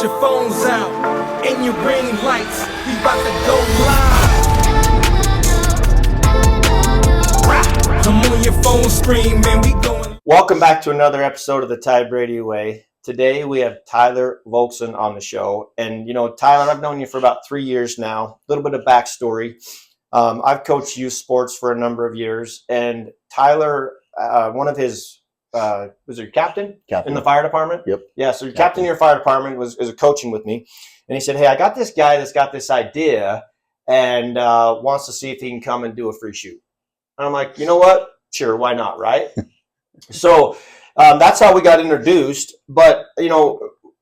your phones out and your ring lights. We about to go live. Come on your phone screen, man, we going. Welcome back to another episode of the Ty Brady Way. Today we have Tyler Volson on the show. And, you know, Tyler, I've known you for about 3 years now. A little bit of backstory. I've coached youth sports for a number of years. And Tyler, one of his, was it your captain in the fire department? Yep. Yeah, so your captain in your fire department is coaching with me. And he said, hey, I got this guy that's got this idea and wants to see if he can come and do a free shoot. And I'm like, you know what? Sure, why not, right? So that's how we got introduced. But, you know,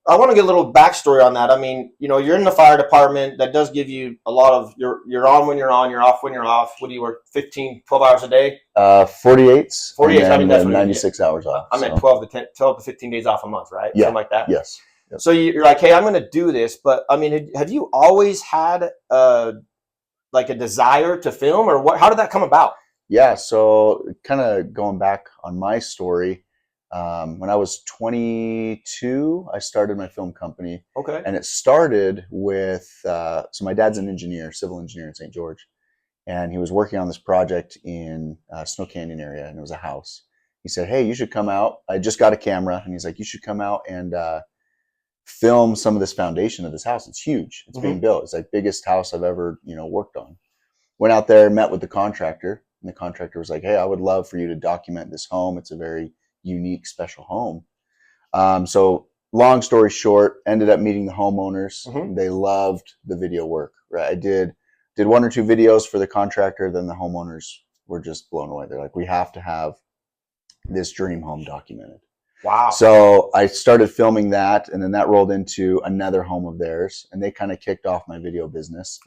I want to get a little backstory on that. I mean, you know, you're in the fire department. That does give you a lot of, you're on when you're on, you're off when you're off. What do you work, 12 hours a day? 48. 48, I mean, that's 96 hours off. I meant 12 to 15 days off a month, right? Yeah. Something like that? Yes. Yep. So you're like, hey, I'm going to do this. But, I mean, have you always had like a desire to film, or what? How did that come about? Yeah, so kind of going back on my story, when I was 22, I started my film company. Okay. And it started with, so my dad's an engineer, civil engineer in St. George. And he was working on this project in Snow Canyon area, and it was a house. He said, hey, you should come out. I just got a camera. And he's like, you should come out and film some of this foundation of this house. It's huge. It's being built. It's like biggest house I've ever, worked on. Went out there, met with the contractor. And the contractor was like, hey, I would love for you to document this home. It's a very unique, special home. So long story short, ended up meeting the homeowners. They loved the video work, right? I did 1 or 2 videos for the contractor. Then the homeowners were just blown away. They're like, we have to have this dream home documented. Wow. So I started filming that, and then that rolled into another home of theirs, and they kind of kicked off my video business.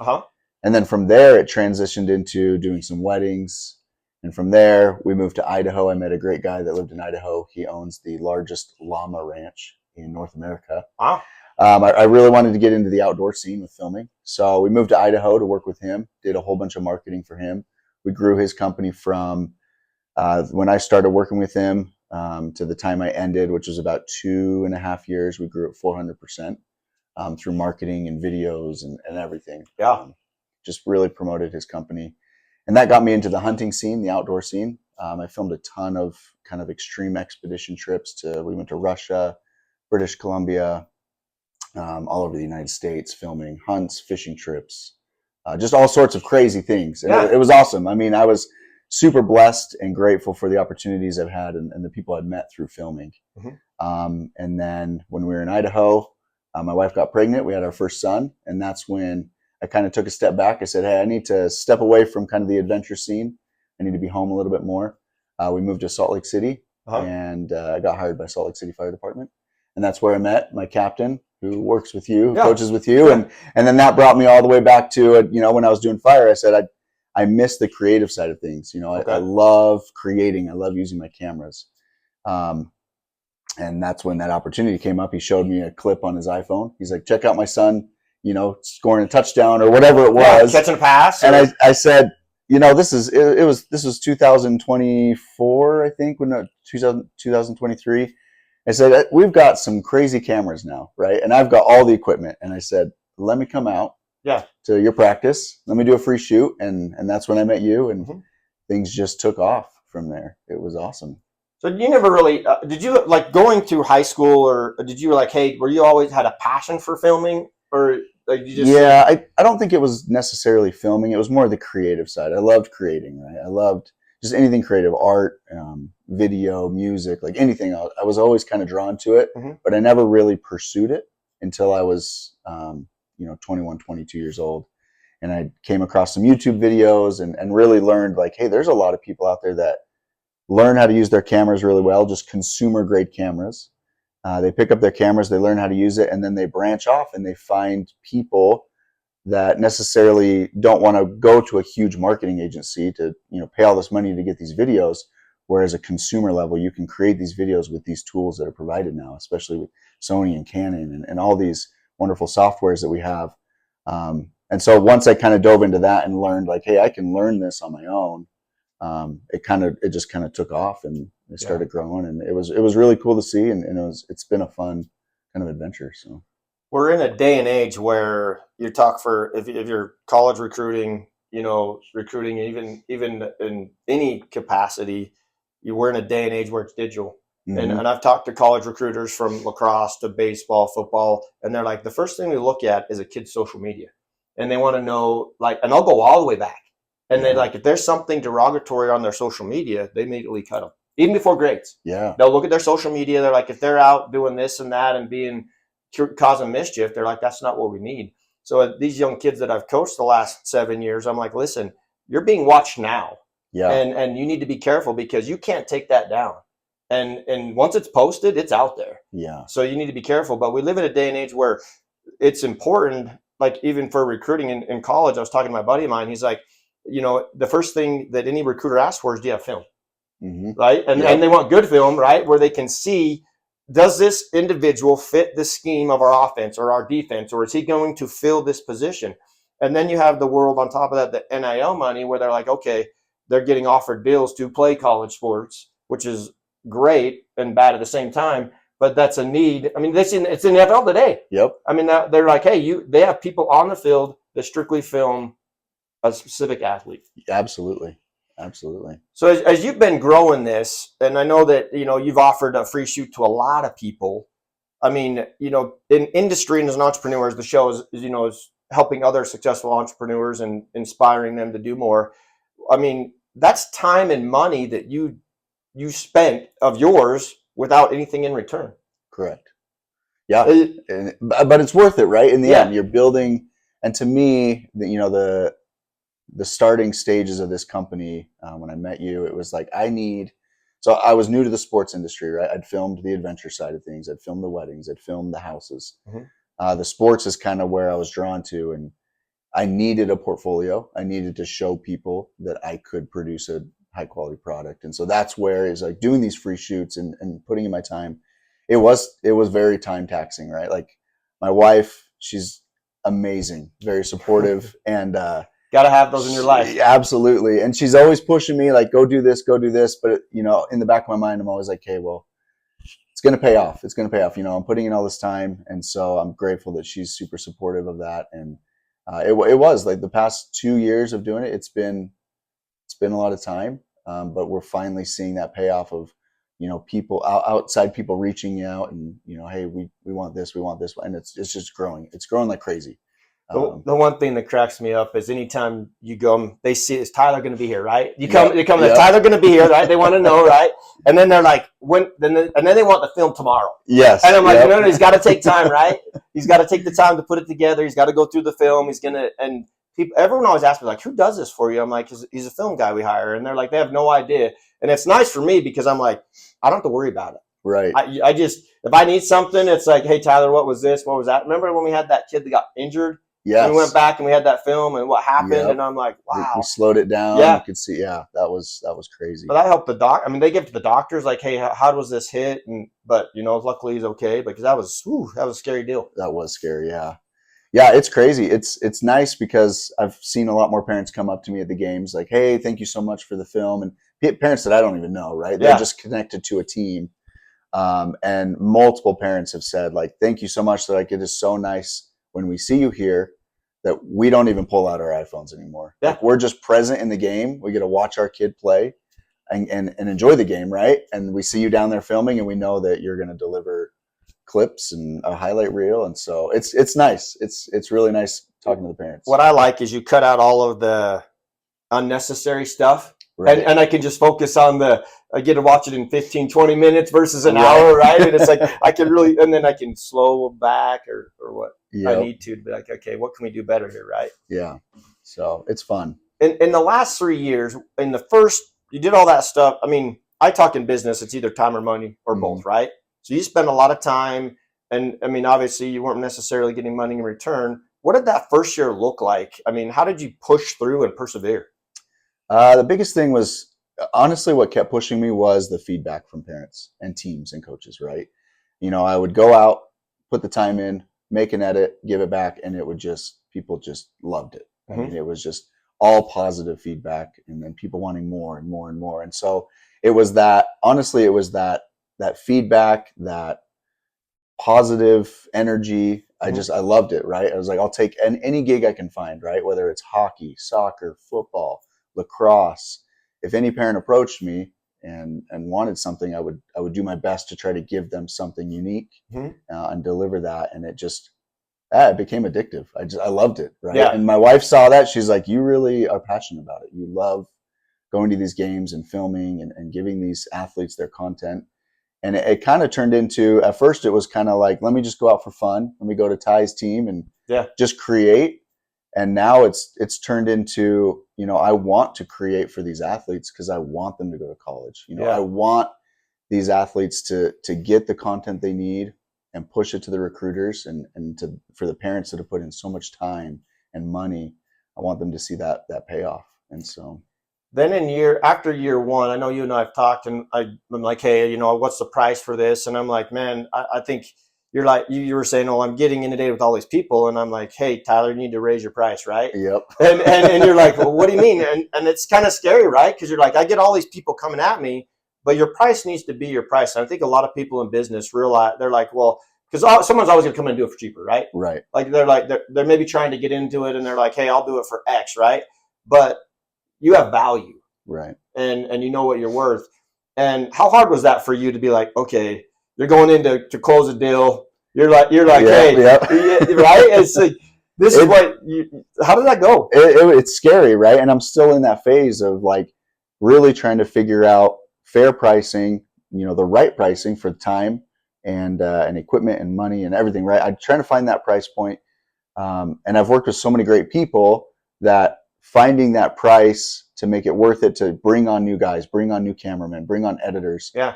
And then from there, it transitioned into doing some weddings. And from there, we moved to Idaho. I met a great guy that lived in Idaho. He owns the largest llama ranch in North America. Wow. I really wanted to get into the outdoor scene with filming. So we moved to Idaho to work with him, did a whole bunch of marketing for him. We grew his company from when I started working with him to the time I ended, which was about 2.5 years. We grew at 400% through marketing and videos and everything. Yeah. Just really promoted his company. And that got me into the hunting scene, the outdoor scene. I filmed a ton of kind of extreme expedition trips we went to Russia, British Columbia, all over the United States, filming hunts, fishing trips, just all sorts of crazy things. And it was awesome. I mean, I was super blessed and grateful for the opportunities I've had and the people I've met through filming. And then when we were in Idaho, my wife got pregnant. We had our first son, and that's when I kind of took a step back. I said, hey, I need to step away from kind of the adventure scene. I need to be home a little bit more. We moved to Salt Lake City, and I got hired by Salt Lake City Fire Department. And that's where I met my captain, who works with you, who coaches with you. And then that brought me all the way back to, when I was doing fire, I said, I miss the creative side of things. I love creating. I love using my cameras. And that's when that opportunity came up. He showed me a clip on his iPhone. He's like, check out my son, scoring a touchdown or whatever it was. Catching a pass. And I said, this was 2024, I think, 2023. I said, we've got some crazy cameras now, right? And I've got all the equipment. And I said, let me come out to your practice. Let me do a free shoot. And that's when I met you, and things just took off from there. It was awesome. So you never really, did you, like, going through high school, or did you like, hey, were you always had a passion for filming, or like you just? Yeah, I don't think it was necessarily filming. It was more the creative side. I loved creating, right? I loved just anything creative, art, video, music, like anything else. I was always kind of drawn to it, but I never really pursued it until I was, 21, 22 years old. And I came across some YouTube videos and really learned, like, hey, there's a lot of people out there that learn how to use their cameras really well, just consumer grade cameras. They pick up their cameras, they learn how to use it, and then they branch off and they find people that necessarily don't want to go to a huge marketing agency to, pay all this money to get these videos. Whereas a consumer level, you can create these videos with these tools that are provided now, especially with Sony and Canon and all these wonderful softwares that we have. And so once I kind of dove into that and learned, like, hey, I can learn this on my own. It just kind of took off, and it started growing, and it was really cool to see, and it's been a fun kind of adventure. So, we're in a day and age where you talk for if you're college recruiting, recruiting even in any capacity, we're in a day and age where it's digital. Mm-hmm. And I've talked to college recruiters from lacrosse to baseball, football, and they're like, the first thing we look at is a kid's social media. And they want to know, like, and I'll go all the way back. And they like, if there's something derogatory on their social media, they immediately cut them, even before grades. Yeah. They'll look at their social media. They're like, if they're out doing this and that and causing mischief, they're like, that's not what we need. So these young kids that I've coached the last 7 years, I'm like, listen, you're being watched now. Yeah. And you need to be careful because you can't take that down. And once it's posted, it's out there. Yeah. So you need to be careful. But we live in a day and age where it's important, like even for recruiting in college. I was talking to my buddy of mine. He's like, the first thing that any recruiter asks for is, do you have film? Mm-hmm. Right. And they want good film, right? Where they can see, does this individual fit the scheme of our offense or our defense, or is he going to fill this position? And then you have the world on top of that, the NIL money, where they're like, okay, they're getting offered deals to play college sports, which is great and bad at the same time, but that's a need. I mean, it's in the NFL today. Yep. I mean, they're like, hey, they have people on the field that strictly film a specific athlete. Absolutely. So as you've been growing this, and I know that, you've offered a free shoot to a lot of people. I mean, in industry and as an entrepreneur, as the show is helping other successful entrepreneurs and inspiring them to do more. I mean, that's time and money that you spent of yours without anything in return. Correct. Yeah. But it's worth it, right? In the end, you're building. And to me, the starting stages of this company, when I met you, it was like, so I was new to the sports industry, right? I'd filmed the adventure side of things. I'd filmed the weddings. I'd filmed the houses. Mm-hmm. The sports is kind of where I was drawn to. And I needed a portfolio. I needed to show people that I could produce a high quality product. And so that's where is like doing these free shoots and putting in my time. It was very time taxing, right? Like my wife, she's amazing, very supportive, and got to have those in your life. Absolutely. And she's always pushing me like, go do this. But in the back of my mind, I'm always like, hey, well, it's going to pay off. I'm putting in all this time. And so I'm grateful that she's super supportive of that. And it was like the past 2 years of doing it. It's been a lot of time. But we're finally seeing that payoff of, people outside people reaching out and, hey, we want this, and it's just growing. It's growing like crazy. The one thing that cracks me up is anytime you go, they see, is Tyler going to be here, right? You come, Tyler going to be here, right? They want to know, right? And then they're like, and then they want the film tomorrow. Yes. And I'm like, no, he's got to take time, right? He's got to take the time to put it together. He's got to go through the film. And everyone always asks me, like, who does this for you? I'm like, he's a film guy we hire. And they're like, they have no idea. And it's nice for me because I'm like, I don't have to worry about it. Right. I just, if I need something, it's like, hey, Tyler, what was this? What was that? Remember when we had that kid that got injured? Yes. And we went back and we had that film and what happened. Yep. And I'm like, wow. We slowed it down. Yeah. You could see, that was crazy. But I helped the doc. I mean, they give it to the doctors like, hey, how was this hit? But luckily he's okay because that was a scary deal. That was scary. Yeah. Yeah. It's crazy. It's nice because I've seen a lot more parents come up to me at the games like, hey, thank you so much for the film. And parents that I don't even know, right? They're just connected to a team. And multiple parents have said like, thank you so much. Like, it is so nice when we see you here that we don't even pull out our iPhones anymore. Yeah. Like, we're just present in the game. We get to watch our kid play and enjoy the game, right? And we see you down there filming and we know that you're going to deliver clips and a highlight reel. And so it's nice. It's really nice talking to the parents. What I like is you cut out all of the unnecessary stuff. Right. And I can just focus on I get to watch it in 15, 20 minutes versus an hour, right? And it's like, I can really, and then I can slow back or what I need to be like, okay, what can we do better here, right? Yeah. So it's fun. In the last 3 years, in the first, you did all that stuff. I mean, I talk in business, it's either time or money or both, right? So you spend a lot of time, and I mean, obviously you weren't necessarily getting money in return. What did that first year look like? I mean, how did you push through and persevere? The biggest thing was, honestly, what kept pushing me was the feedback from parents and teams and coaches, right? I would go out, put the time in, make an edit, give it back, and people just loved it. Mm-hmm. I mean, it was just all positive feedback, and then people wanting more and more and more. And so it was that feedback, that positive energy, I loved it, right? I was like, I'll take any gig I can find, right? Whether it's hockey, soccer, football, lacrosse. If any parent approached me and wanted something, I would do my best to try to give them something unique and deliver that. And it became addictive. I loved it, right? Yeah. And my wife saw that. She's like, you really are passionate about it. You love going to these games and filming and giving these athletes their content. And it kind of turned into, at first it was kind of like, let me just go out for fun. Let me go to Ty's team and just create. And now it's turned into, I want to create for these athletes because I want them to go to college. I want these athletes to get the content they need and push it to the recruiters and for the parents that have put in so much time and money. I want them to see that payoff. And so then after year one, I know you and I have talked, and I'm like, hey, what's the price for this? And I'm like, man, I think you're like, you were saying, oh, I'm getting inundated with all these people. And I'm like, hey, Tyler, you need to raise your price, right? Yep. And you're like, well, what do you mean? And it's kind of scary, right? Because you're like, I get all these people coming at me, but your price needs to be your price. And I think a lot of people in business realize, they're like, well, because someone's always going to come in and do it for cheaper, right? Right. Like they're maybe trying to get into it, and they're like, hey, I'll do it for X, right? But you have value, right? And you know what you're worth. And how hard was that for you to be like, okay, you're going in to close a deal. You're like, hey, right? It's like, how did that go? It's scary, right? And I'm still in that phase of like really trying to figure out fair pricing, the right pricing for time and equipment and money and everything, right? I'm trying to find that price point. And I've worked with so many great people that finding that price to make it worth it to bring on new guys, bring on new cameramen, bring on editors. Yeah.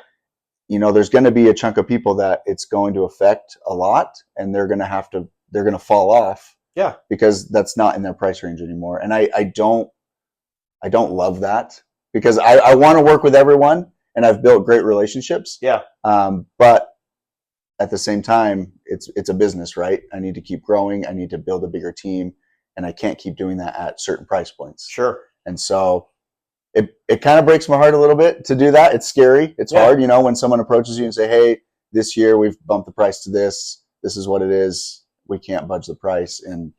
There's going to be a chunk of people that it's going to affect a lot, and they're going to fall off. Yeah. Because that's not in their price range anymore. And I don't love that, because I want to work with everyone, and I've built great relationships. Yeah. But at the same time, it's a business, right? I need to keep growing. I need to build a bigger team, and I can't keep doing that at certain price points. Sure. And so it kind of breaks my heart a little bit to do that. It's scary. It's hard, when someone approaches you and say, hey, this year we've bumped the price to this. This is what it is. We can't budge the price. And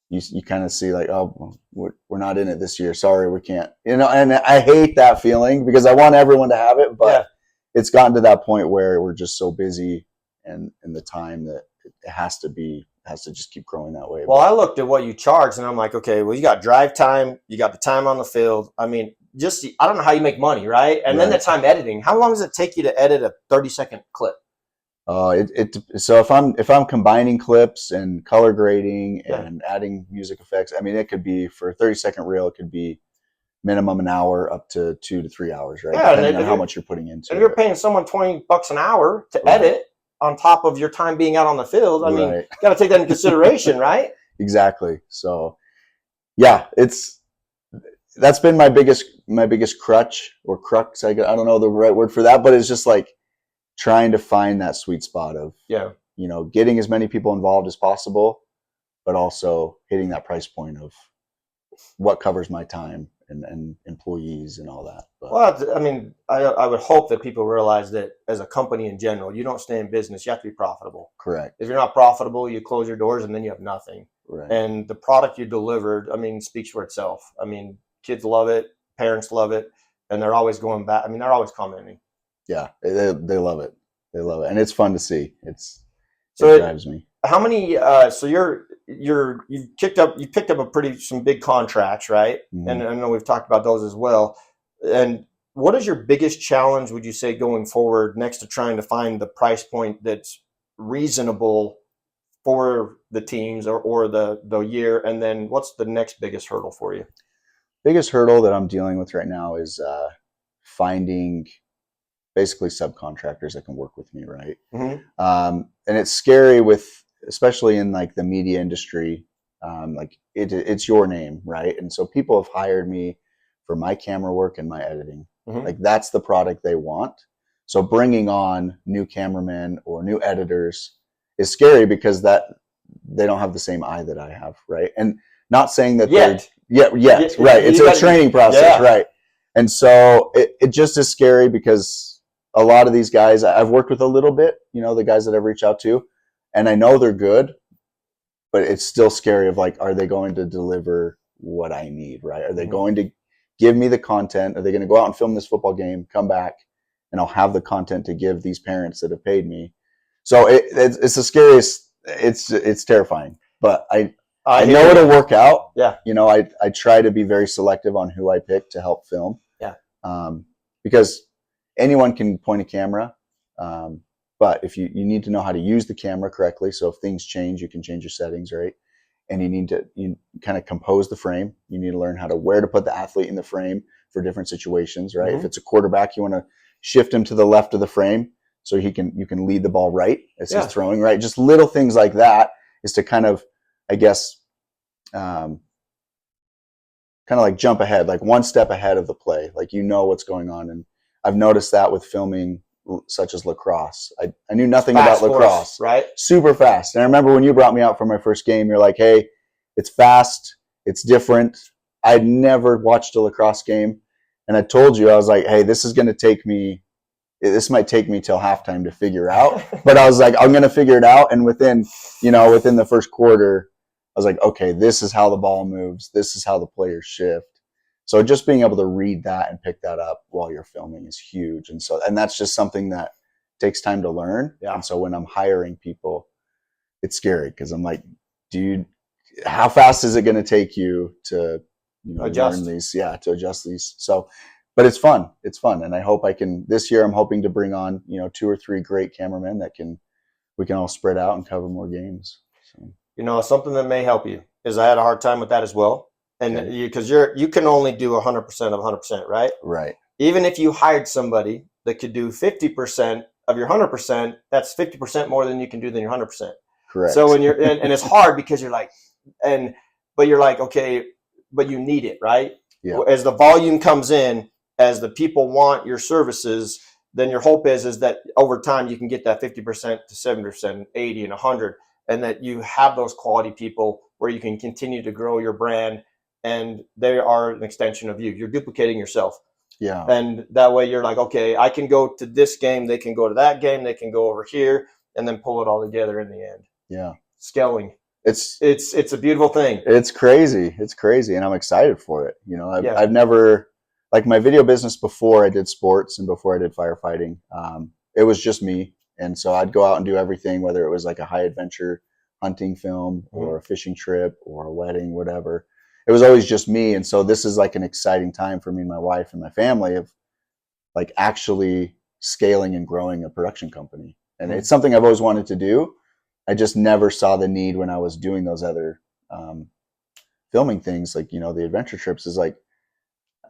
you kind of see like, oh, we're not in it this year. Sorry, we can't. And I hate that feeling because I want everyone to have it, but it's gotten to that point where we're just so busy and the time that it has to just keep growing that way. Well, I looked at what you charge, and I'm like, okay, well, you got drive time, you got the time on the field. I mean, I don't know how you make money, right? And then the time editing. How long does it take you to edit a 30-second clip? So if I'm combining clips and color grading and adding music effects, I mean, it could be for a 30-second reel, it could be minimum an hour up to 2 to 3 hours, right? Yeah, depending on how much you're putting into it. And you're paying someone $20 an hour to edit on top of your time being out on the field. I mean, you got to take that into consideration, right? Exactly. So, yeah, that's been my biggest crutch or crux. I don't know the right word for that, but it's just like trying to find that sweet spot of getting as many people involved as possible, but also hitting that price point of what covers my time and employees and all that. But, well, I mean, I would hope that people realize that as a company in general, you don't stay in business. You have to be profitable. Correct. If you're not profitable, you close your doors and then you have nothing. Right. And the product you delivered, I mean, speaks for itself. I mean, kids love it, parents love it, and they're always going back. I mean, they're always commenting. Yeah, they love it. They love it, and it's fun to see. It drives me. How many? So you've picked up some big contracts, right? Mm-hmm. And I know we've talked about those as well. And what is your biggest challenge, would you say, going forward, next to trying to find the price point that's reasonable for the teams or the year? And then what's the next biggest hurdle for you? Biggest hurdle that I'm dealing with right now is finding basically subcontractors that can work with me, right? Mm-hmm. And it's scary especially in like the media industry, like it's your name, right? And so people have hired me for my camera work and my editing. Mm-hmm. Like that's the product they want. So bringing on new cameramen or new editors is scary because that they don't have the same eye that I have, right? And not saying that right? It's a training process, right? And so it just is scary because a lot of these guys I've worked with a little bit, the guys that I've reached out to, and I know they're good, but it's still scary of like, are they going to deliver what I need, right? Are they going to give me the content? Are they going to go out and film this football game, come back, and I'll have the content to give these parents that have paid me? So it's the scariest. It's terrifying, but I know it'll work out. Yeah. You know, I try to be very selective on who I pick to help film. Yeah. Because anyone can point a camera. But if you need to know how to use the camera correctly. So if things change, you can change your settings, right? And you kind of compose the frame. You need to learn where to put the athlete in the frame for different situations, right? If it's a quarterback, you want to shift him to the left of the frame so you can lead the ball right as he's throwing, right? Just little things like that is to kind of, I guess, kind of like jump ahead, like one step ahead of the play, like you know what's going on. And I've noticed that with filming such as lacrosse. I knew nothing about lacrosse, right? Super fast. And I remember when you brought me out for my first game, you're like, hey, it's fast, it's different. I'd never watched a lacrosse game. And I told you, I was like, hey, this might take me till halftime to figure out. But I was like, I'm going to figure it out. And within the first quarter, I was like, okay, this is how the ball moves. This is how the players shift. So just being able to read that and pick that up while you're filming is huge. And that's just something that takes time to learn. Yeah. And so when I'm hiring people, it's scary because I'm like, dude, how fast is it going to take you to adjust learn these? Yeah, to adjust these. So, but it's fun. It's fun. And I hope this year I'm hoping to bring on, 2 or 3 great cameramen we can all spread out and cover more games. So. Something that may help you is I had a hard time with that as well. And because you can only do 100% of 100%, right? Right. Even if you hired somebody that could do 50% of your 100%, that's 50% more than you can do than your 100%. Correct. So when you're and it's hard because you're like, but you're like, okay, but you need it, right? Yeah. As the volume comes in, as the people want your services, then your hope is that over time you can get that 50% to 70%, 80 and 100, and that you have those quality people where you can continue to grow your brand. And they are an extension of you. You're duplicating yourself. Yeah. And that way you're like, okay, I can go to this game. They can go to that game. They can go over here and then pull it all together in the end. Yeah. Scaling. It's a beautiful thing. It's crazy. It's crazy. And I'm excited for it. I've never, like my video business before I did sports and before I did firefighting, it was just me. And so I'd go out and do everything, whether it was like a high adventure hunting film or a fishing trip or a wedding, whatever. It was always just me. And so this is like an exciting time for me and my wife and my family of like actually scaling and growing a production company. And it's something I've always wanted to do. I just never saw the need when I was doing those other filming things. Like, the adventure trips is like,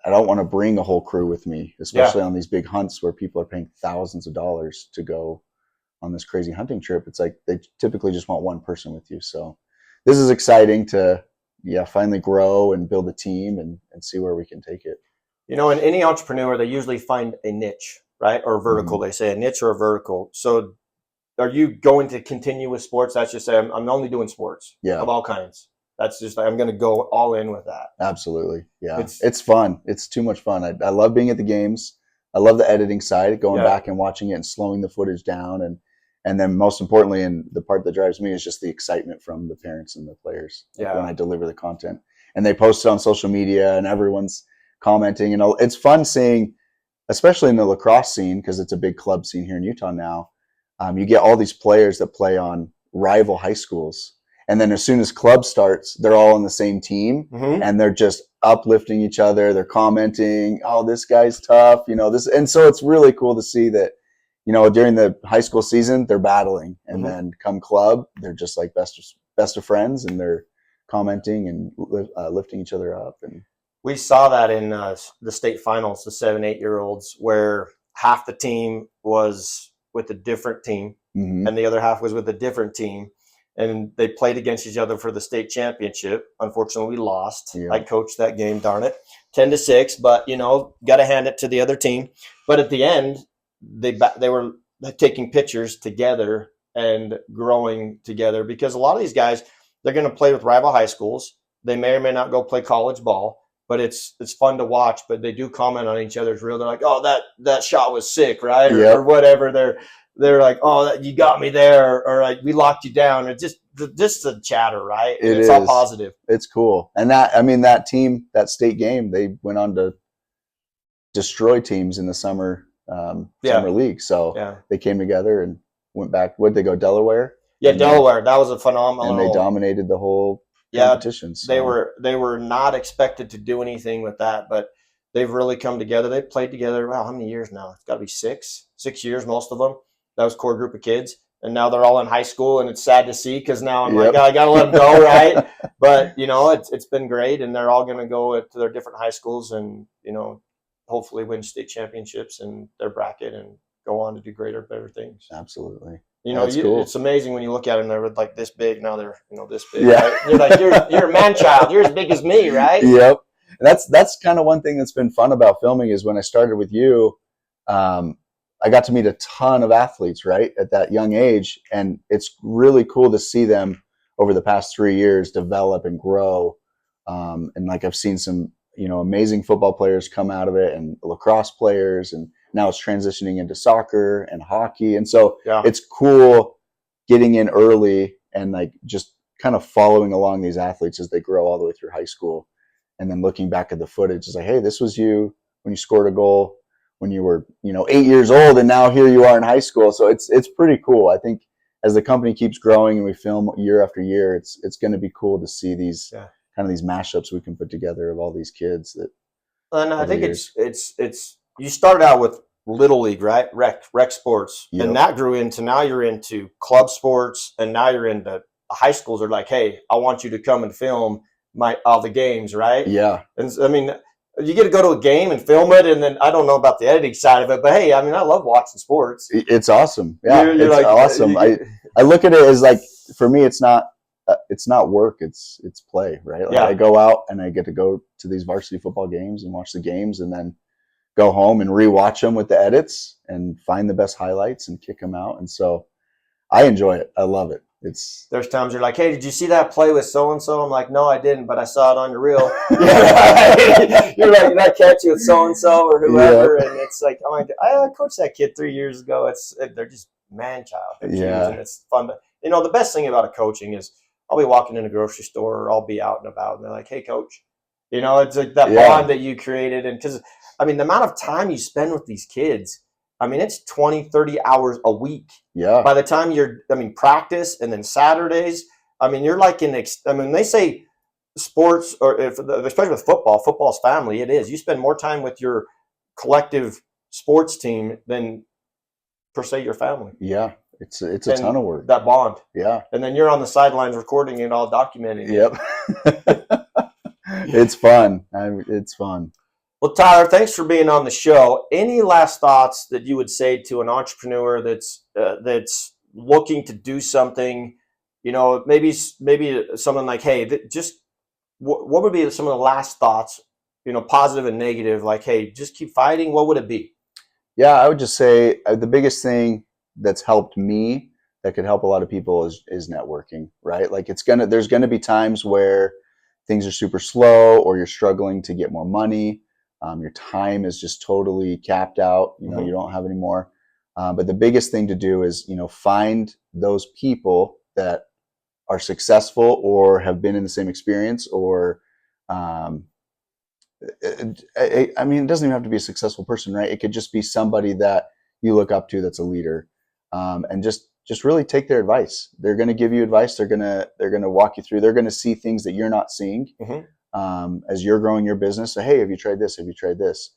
I don't want to bring a whole crew with me, especially on these big hunts where people are paying thousands of dollars to go on this crazy hunting trip. It's like they typically just want one person with you. So this is exciting to finally grow and build a team and see where we can take it. In any entrepreneur, they usually find a niche, right? Or a vertical. They say a niche or a vertical. So are you going to continue with sports? That's just say I'm only doing sports of all kinds. That's just, I'm going to go all in with that. Absolutely. Yeah. It's fun. It's too much fun. I love being at the games. I love the editing side, going back and watching it and slowing the footage down. And then most importantly, and the part that drives me is just the excitement from the parents and the players when I deliver the content. And they post it on social media and everyone's commenting. And it's fun seeing, especially in the lacrosse scene, because it's a big club scene here in Utah now. You get all these players that play on rival high schools. And then as soon as club starts, they're all on the same team and they're just uplifting each other. They're commenting, oh, this guy's tough, this. And so it's really cool to see that, during the high school season, they're battling. And then come club, they're just like best of friends and they're commenting and lifting each other up. And we saw that in the state finals, the 7-8-year-olds, where half the team was with a different team and the other half was with a different team. And they played against each other for the state championship. Unfortunately, we lost. Yeah. I coached that game, darn it, 10-6. But, got to hand it to the other team. But at the end, they were taking pictures together and growing together because a lot of these guys, they're going to play with rival high schools. They may or may not go play college ball, but it's fun to watch. But they do comment on each other's reel. They're like, oh, that shot was sick, right? Or whatever. They're like, oh, you got me there, or like, we locked you down. It's just just the chatter, right? And It it's all is. positive. It's cool. And that team, that state game, they went on to destroy teams in the summer league. So Yeah. they came together and went back. Where'd they go? Delaware? Yeah, Delaware. That was a phenomenal. And they dominated the whole competition. So. They were not expected to do anything with that, but they've really come together. They've played together. Wow, how many years now? It's got to be 6 years, most of them. That was a core group of kids, and now they're all in high school, and it's sad to see because now I'm like, oh, I got to let them go, right? But it's been great, and they're all going to go to their different high schools, and hopefully win state championships in their bracket and go on to do greater, better things. Absolutely. Cool. It's amazing when you look at them. They're like this big. Now they're this big. Yeah. Right? You're like you're a man child. You're as big as me, right? Yep. That's kind of one thing that's been fun about filming is when I started with you, I got to meet a ton of athletes right at that young age, and it's really cool to see them over the past 3 years develop and grow. And like I've seen some amazing football players come out of it, and lacrosse players, and now it's transitioning into soccer and hockey. And so It's cool getting in early and like just kind of following along these athletes as they grow all the way through high school. And then looking back at the footage, it's like, hey, this was you when you scored a goal when you were, 8 years old, and now here you are in high school. So it's pretty cool. I think as the company keeps growing and we film year after year, it's going to be cool to see these kind of these mashups we can put together of all these kids. And I think it's you started out with Little League, right? Rec sports. Yep. And that grew into, now you're into club sports, and now you're into high schools are like, hey, I want you to come and film all the games, right? Yeah. And I mean, you get to go to a game and film it, and then I don't know about the editing side of it, but hey, I mean, I love watching sports. It's awesome. Yeah, you're it's like, awesome. I look at it as like, for me, it's not work. It's play, right? Like I go out and I get to go to these varsity football games and watch the games, and then go home and rewatch them with the edits and find the best highlights and kick them out. And so I enjoy it. I love it. There's times you're like, hey, did you see that play with so-and-so? I'm like, no, I didn't, but I saw it on your reel. You're like, did I catch you with so-and-so or whoever? And it's like, oh my God, I coached that kid 3 years ago. They're just man-child. They're huge, and it's fun. But, the best thing about coaching is I'll be walking in a grocery store or I'll be out and about, and they're like, hey, coach. It's like that bond that you created. And because, I mean, the amount of time you spend with these kids, I mean, it's 20, 30 hours a week. Yeah. By the time practice and then Saturdays, I mean, you're like they say sports, or especially with football's family, it is. You spend more time with your collective sports team than, per se, your family. Yeah. It's a ton of work. That bond. Yeah. And then you're on the sidelines recording it all, documenting it. Yep. It's fun. It's fun. Well, Tyler, thanks for being on the show. Any last thoughts that you would say to an entrepreneur that's looking to do something? Maybe something like, hey, what would be some of the last thoughts? Positive and negative. Like, hey, just keep fighting. What would it be? Yeah, I would just say the biggest thing that's helped me that could help a lot of people is networking. Right? Like there's gonna be times where things are super slow, or you're struggling to get more money. Your time is just totally capped out. You don't have any more. But the biggest thing to do is, find those people that are successful or have been in the same experience, or, I mean, it doesn't even have to be a successful person, right? It could just be somebody that you look up to that's a leader, and just really take their advice. They're going to give you advice. They're going to walk you through. They're going to see things that you're not seeing. As you're growing your business. So, hey, have you tried this? Have you tried this?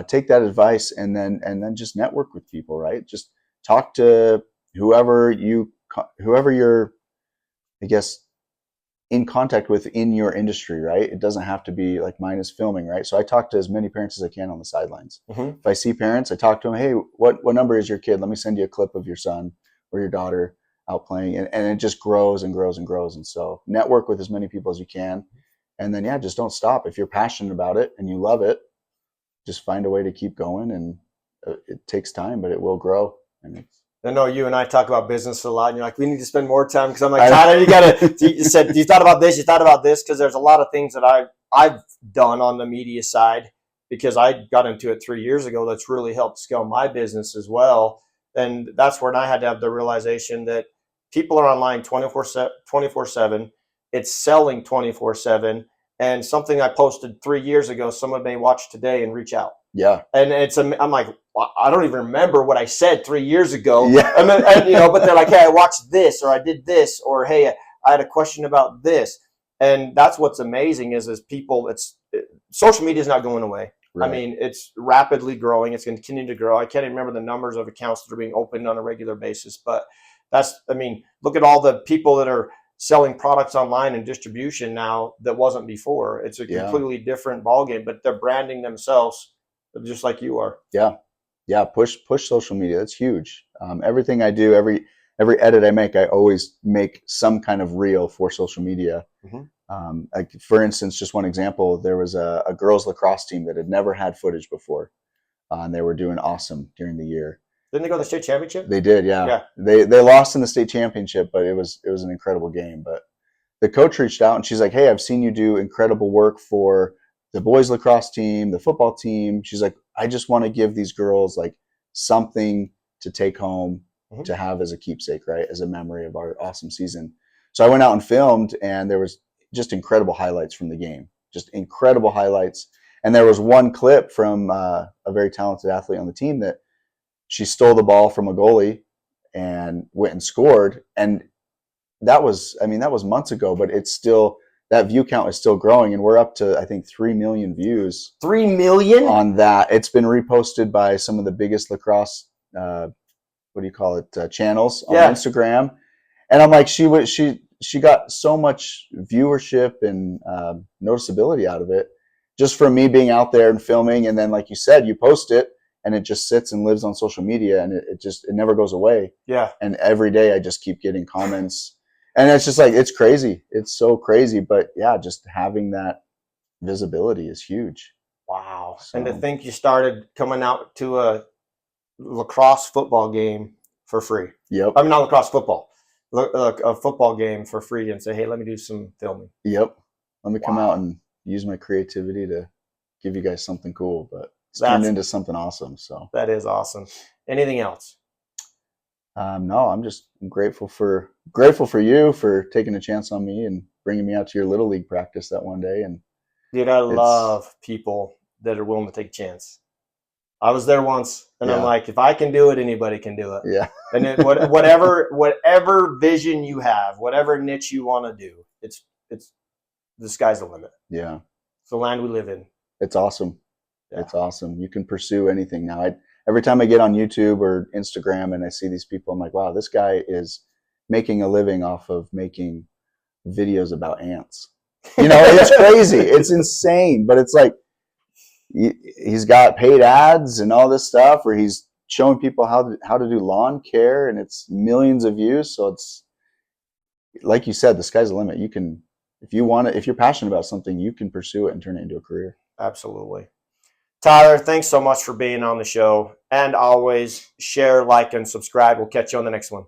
Take that advice and then just network with people, right? Just talk to whoever you're, I guess, in contact with in your industry, right? It doesn't have to be like mine is filming, right? So I talk to as many parents as I can on the sidelines. If I see parents, I talk to them, hey, what number is your kid? Let me send you a clip of your son or your daughter out playing. And it just grows and grows and grows. And so network with as many people as you can. And then, just don't stop. If you're passionate about it and you love it, just find a way to keep going. And it takes time, but it will grow. And I know you and I talk about business a lot, and you're like, we need to spend more time, because I'm like, Tyler, you said, you thought about this, because there's a lot of things that I've done on the media side, because I got into it 3 years ago, that's really helped scale my business as well. And that's where I had to have the realization that people are online 24/7. It's selling 24/7. And something I posted 3 years ago, someone may watch today and reach out. Yeah. And I'm like, well, I don't even remember what I said 3 years ago. Yeah. But they're like, hey, I watched this, or I did this, or hey, I had a question about this. And that's what's amazing is people, social media is not going away. Right. I mean, it's rapidly growing. It's going to continue to grow. I can't even remember the numbers of accounts that are being opened on a regular basis, but look at all the people that are selling products online and distribution now that wasn't before. It's a completely different ballgame, but they're branding themselves just like you are. Yeah. Push social media. That's huge. Everything I do, every edit I make, I always make some kind of reel for social media. Mm-hmm. Like for instance, just one example, there was a girls lacrosse team that had never had footage before, and they were doing awesome during the year. Didn't they go to the state championship? They did, yeah. They lost in the state championship, but it was an incredible game. But the coach reached out and she's like, hey, I've seen you do incredible work for the boys lacrosse team, the football team. She's like, I just want to give these girls like something to take home to have as a keepsake, right? As a memory of our awesome season. So I went out and filmed, and there was just incredible highlights from the game, just incredible highlights. And there was one clip from a very talented athlete on the team that she stole the ball from a goalie and went and scored. And that was months ago, but it's still, that view count is still growing, and we're up to, I think, 3 million views. 3 million on that. It's been reposted by some of the biggest lacrosse, channels on Instagram. And I'm like, she got so much viewership and noticeability out of it just from me being out there and filming. And then, like you said, you post it, and it just sits and lives on social media, and it never goes away. Yeah. And every day I just keep getting comments, and it's just like, it's crazy. It's so crazy. But yeah, just having that visibility is huge. Wow. So, and to think you started coming out to a lacrosse football game for free. Yep. I mean, not lacrosse football, a football game for free, and say, hey, let me do some filming. Yep. Let me come out and use my creativity to give you guys something cool. But it's turned into something awesome. So that is awesome. Anything else? No, I'm just grateful for you for taking a chance on me and bringing me out to your little league practice that one day. And dude, I love people that are willing to take a chance. I was there once, and I'm like, if I can do it, anybody can do it. Yeah. And then whatever vision you have, whatever niche you want to do, it's the sky's the limit. Yeah. It's the land we live in. It's awesome. Yeah. It's awesome. You can pursue anything now. Every time I get on YouTube or Instagram and I see these people, I'm like, wow, this guy is making a living off of making videos about ants. It's crazy. It's insane. But it's like, he's got paid ads and all this stuff where he's showing people how to do lawn care, and it's millions of views. So it's like you said, the sky's the limit. You can, if you're passionate about something, you can pursue it and turn it into a career. Absolutely. Tyler, thanks so much for being on the show. And always share, like, and subscribe. We'll catch you on the next one.